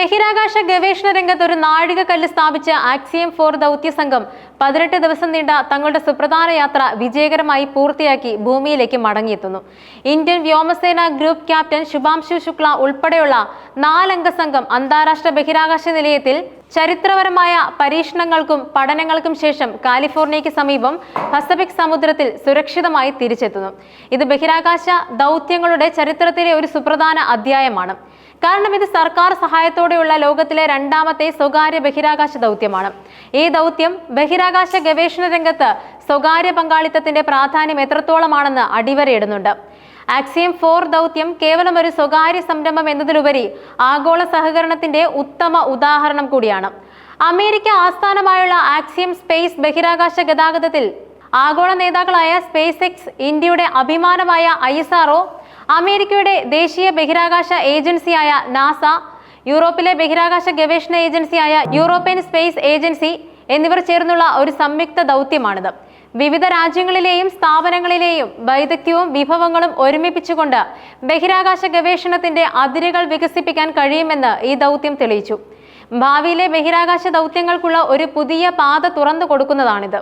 ബഹിരാകാശ ഗവേഷണ രംഗത്ത് ഒരു നാഴികക്കല്ല് സ്ഥാപിച്ച ആക്സിയം 4 ദൗത്യ സംഘം 18 ദിവസം നീണ്ട തങ്ങളുടെ സുപ്രധാന യാത്ര വിജയകരമായി പൂർത്തിയാക്കി ഭൂമിയിലേക്ക് മടങ്ങിയെത്തുന്നു. ഇന്ത്യൻ വ്യോമസേന ഗ്രൂപ്പ് ക്യാപ്റ്റൻ ശുഭാംശു ശുക്ല ഉൾപ്പെടെയുള്ള 4 അംഗ സംഘം അന്താരാഷ്ട്ര ബഹിരാകാശ നിലയത്തിൽ ചരിത്രപരമായ പരീക്ഷണങ്ങൾക്കും പഠനങ്ങൾക്കും ശേഷം കാലിഫോർണിയയ്ക്ക് സമീപം പസഫിക് സമുദ്രത്തിൽ സുരക്ഷിതമായി തിരിച്ചെത്തുന്നു. ഇത് ബഹിരാകാശ ദൗത്യങ്ങളുടെ ചരിത്രത്തിലെ ഒരു സുപ്രധാന അധ്യായമാണ്. കാരണം ഇത് സർക്കാർ സഹായത്തോടെയുള്ള ലോകത്തിലെ രണ്ടാമത്തെ സ്വകാര്യ ബഹിരാകാശ ദൗത്യമാണ്. ഈ ദൗത്യം ബഹിരാകാശ ഗവേഷണ രംഗത്ത് സ്വകാര്യ പങ്കാളിത്തത്തിന്റെ പ്രാധാന്യം എത്രത്തോളമാണെന്ന് അടിവരയിടുന്നുണ്ട്. ആക്സിയം 4 ദൗത്യം കേവലം ഒരു സ്വകാര്യ സംരംഭം എന്നതിലുപരി ആഗോള സഹകരണത്തിന്റെ ഉത്തമ ഉദാഹരണം കൂടിയാണ്. അമേരിക്ക ആസ്ഥാനമായുള്ള ആക്സിയം സ്പേസ് ബഹിരാകാശ ഗതാഗതത്തിൽ ആഗോള നേതാക്കളായ സ്പേസ് എക്സ്, ഇന്ത്യയുടെ അഭിമാനമായ ISRO, അമേരിക്കയുടെ ദേശീയ ബഹിരാകാശ ഏജൻസിയായ നാസ, യൂറോപ്പിലെ ബഹിരാകാശ ഗവേഷണ ഏജൻസിയായ യൂറോപ്യൻ സ്പേസ് ഏജൻസി എന്നിവർ ചേർന്നുള്ള ഒരു സംയുക്ത ദൗത്യമാണിത്. വിവിധ രാജ്യങ്ങളിലെയും സ്ഥാപനങ്ങളിലെയും വൈദഗ്ധ്യവും വിഭവങ്ങളും ഒരുമിപ്പിച്ചുകൊണ്ട് ബഹിരാകാശ ഗവേഷണത്തിന്റെ അതിരുകൾ വികസിപ്പിക്കാൻ കഴിയുമെന്ന് ഈ ദൗത്യം തെളിയിച്ചു. ഭാവിയിലെ ബഹിരാകാശ ദൗത്യങ്ങൾക്കുള്ള ഒരു പുതിയ പാത തുറന്നു കൊടുക്കുന്നതാണിത്.